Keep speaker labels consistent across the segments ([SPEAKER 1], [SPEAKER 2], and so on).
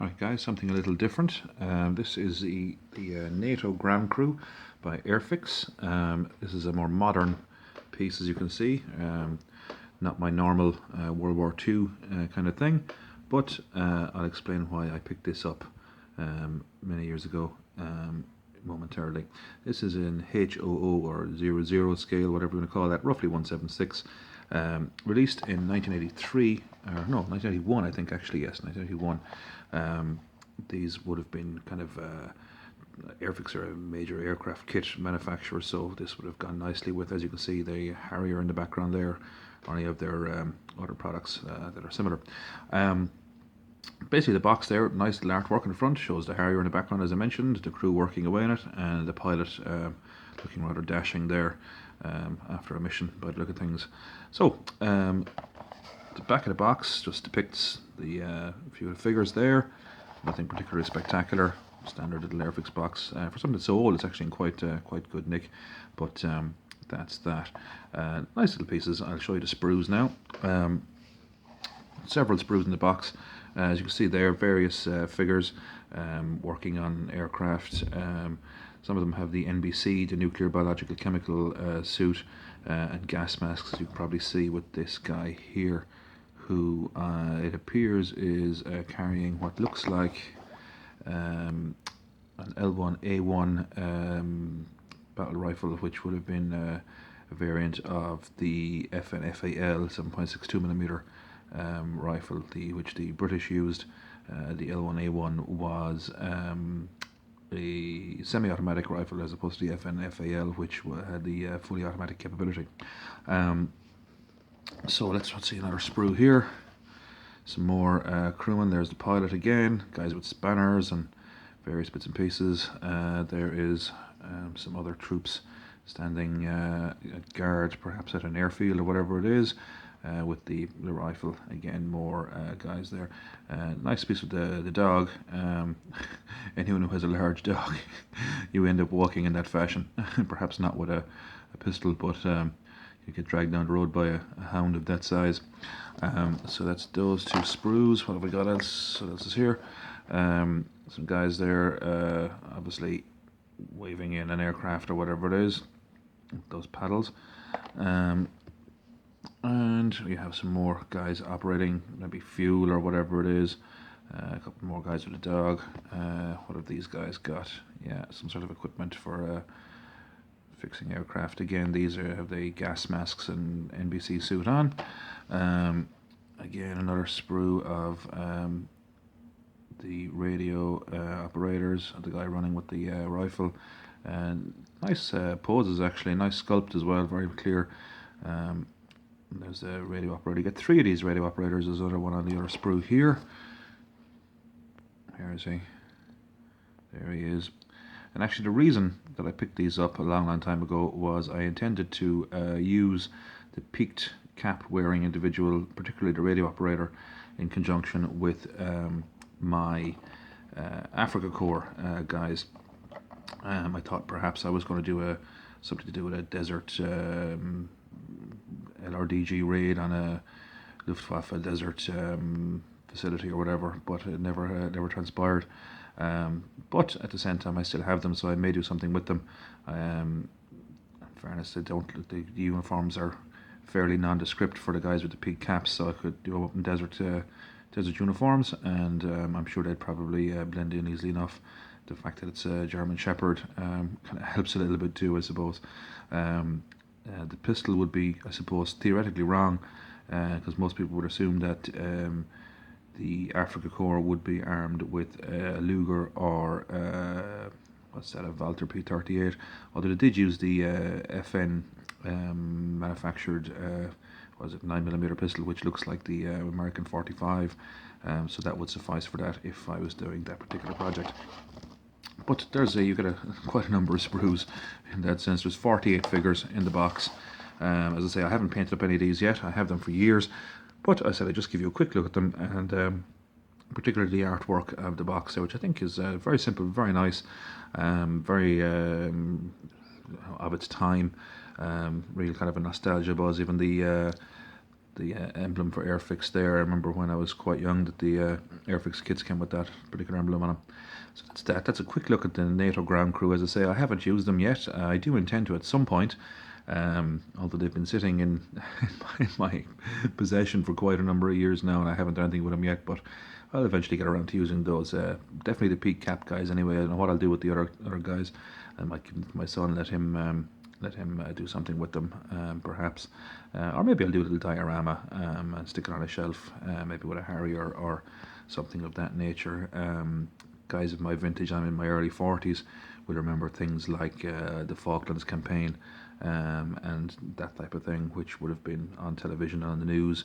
[SPEAKER 1] Alright guys, something a little different. This is the NATO Ground Crew by Airfix. This is a more modern piece, as you can see. Not my normal World War II kind of thing, but I'll explain why I picked this up many years ago momentarily. This is in HOO or 00 scale, whatever you want to call that, roughly 1/76. Released in 1983, or no, 1981 I think actually, yes, 1981. These would have been kind of, Airfix are a major aircraft kit manufacturer, so this would have gone nicely with, as you can see, the Harrier in the background there, or any of their other products that are similar. Basically the box there, nice little artwork in the front, shows the Harrier in the background as I mentioned, the crew working away in it, and the pilot looking rather dashing there after a mission by the look of things. So the back of the box just depicts the few of the figures there, nothing particularly spectacular, standard little Airfix box. For something that's so old, it's actually in quite good nick, but that's that. Nice little pieces. I'll show you the sprues now. Several sprues in the box. As you can see there, various figures working on aircraft. Some of them have the NBC, the nuclear biological chemical suit, and gas masks, as you can probably see with this guy here, who it appears is carrying what looks like an L1A1 battle rifle, which would have been a variant of the FNFAL 7.62mm rifle, which the British used. The L1A1 was a semi-automatic rifle as opposed to the FNFAL, which had the fully automatic capability. So let's see another sprue here. Some more crewmen. There's the pilot again, guys with spanners and various bits and pieces. There is some other troops standing at guard, perhaps at an airfield or whatever it is, with the rifle. Again, more guys there. Nice piece with the dog. Anyone who has a large dog, you end up walking in that fashion. Perhaps not with a pistol, but you get dragged down the road by a hound of that size. So that's those two sprues. What have we got else? What else is here? Some guys there, obviously waving in an aircraft or whatever it is. Those paddles. And we have some more guys operating, maybe fuel or whatever it is. A couple more guys with a dog. What have these guys got? Yeah, some sort of equipment for fixing aircraft. Again, these have the gas masks and NBC suit on. Again, another sprue of the radio operators, the guy running with the rifle. And nice poses actually, nice sculpt as well, very clear. There's a radio operator. You get three of these radio operators. There's another one on the other sprue here. Where is he? There he is. And actually the reason that I picked these up a long time ago was I intended to use the peaked cap wearing individual, particularly the radio operator, in conjunction with my Afrika Korps guys. I thought perhaps I was going to do something to do with a desert LRDG raid on a Luftwaffe desert facility or whatever, but it never transpired. But at the same time I still have them, so I may do something with them. In fairness, the uniforms are fairly nondescript for the guys with the peak caps, so I could do open desert uniforms, and I'm sure they'd probably blend in easily enough. The fact that it's a German Shepherd kind of helps a little bit too, I suppose. The pistol would be, I suppose, theoretically wrong, because most people would assume that the Afrika Korps would be armed with a Luger or what's that, a Walther P38, although they did use the FN manufactured 9mm pistol, which looks like the American 45, so that would suffice for that if I was doing that particular project. But you get quite a number of sprues in that sense. There's 48 figures in the box. As I say, I haven't painted up any of these yet. I have them for years, but I said I'd just give you a quick look at them, and particularly the artwork of the box there, which I think is very simple, very nice, very of its time, real kind of a nostalgia buzz. Even the emblem for Airfix there. I remember when I was quite young that the Airfix kits came with that particular emblem on them. So that's that. That's a quick look at the NATO Ground Crew. As I say, I haven't used them yet. I do intend to at some point, although they've been sitting in, in my possession for quite a number of years now, and I haven't done anything with them yet. But I'll eventually get around to using those. Definitely the peak cap guys anyway. I don't know what I'll do with the other guys. I might give them to my son, let him do something with them, perhaps, or maybe I'll do a little diorama and stick it on a shelf, maybe with a Harrier or something of that nature. Guys of my vintage, I'm in my early 40s, will remember things like the Falklands campaign and that type of thing, which would have been on television and on the news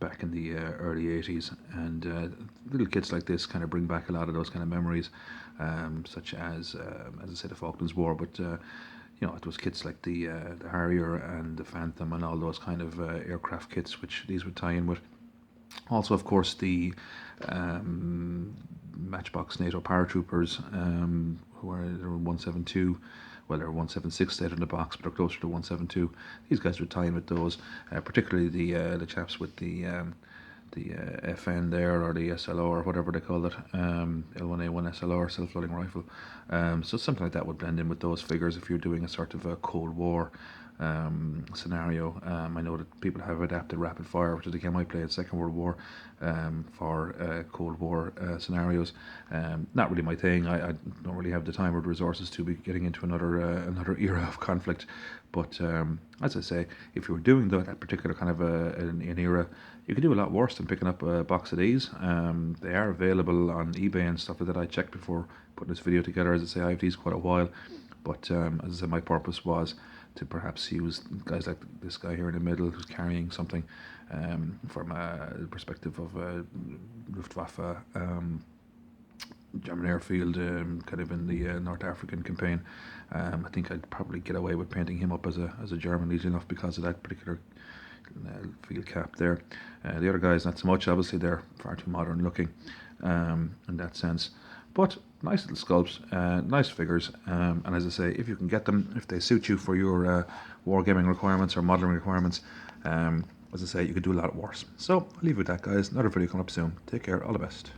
[SPEAKER 1] back in the early 80s. And little kits like this kind of bring back a lot of those kind of memories, such as I said, the Falklands War, but it was kits like the Harrier and the Phantom and all those kind of aircraft kits, which these would tie in with. Also, of course, the Matchbox NATO paratroopers, who are 172. Well, they're 176 stayed in the box, but they're closer to 172. These guys would tie in with those, particularly the chaps with the FN there, or the SLR, or whatever they call it, L1A1 SLR, self-loading rifle. So something like that would blend in with those figures if you're doing a sort of a Cold War scenario. I know that people have adapted rapid fire, which is a game I played in Second World War, for Cold War scenarios. Not really my thing. I don't really have the time or the resources to be getting into another era of conflict. But as I say, if you were doing that particular kind of an era, you could do a lot worse than picking up a box of these. They are available on eBay and stuff like that. I checked before putting this video together. As I say, I have these quite a while, but as I said, my purpose was to perhaps use guys like this guy here in the middle who's carrying something from a perspective of Luftwaffe, German airfield, kind of in the North African campaign. I think I'd probably get away with painting him up as a German easily enough because of that particular field cap there. The other guys not so much, obviously they're far too modern looking in that sense, but nice little sculpts, nice figures, and as I say, if you can get them, if they suit you for your wargaming requirements or modelling requirements, as I say, you could do a lot worse. So I'll leave you with that, guys. Another video coming up soon. Take care, all the best.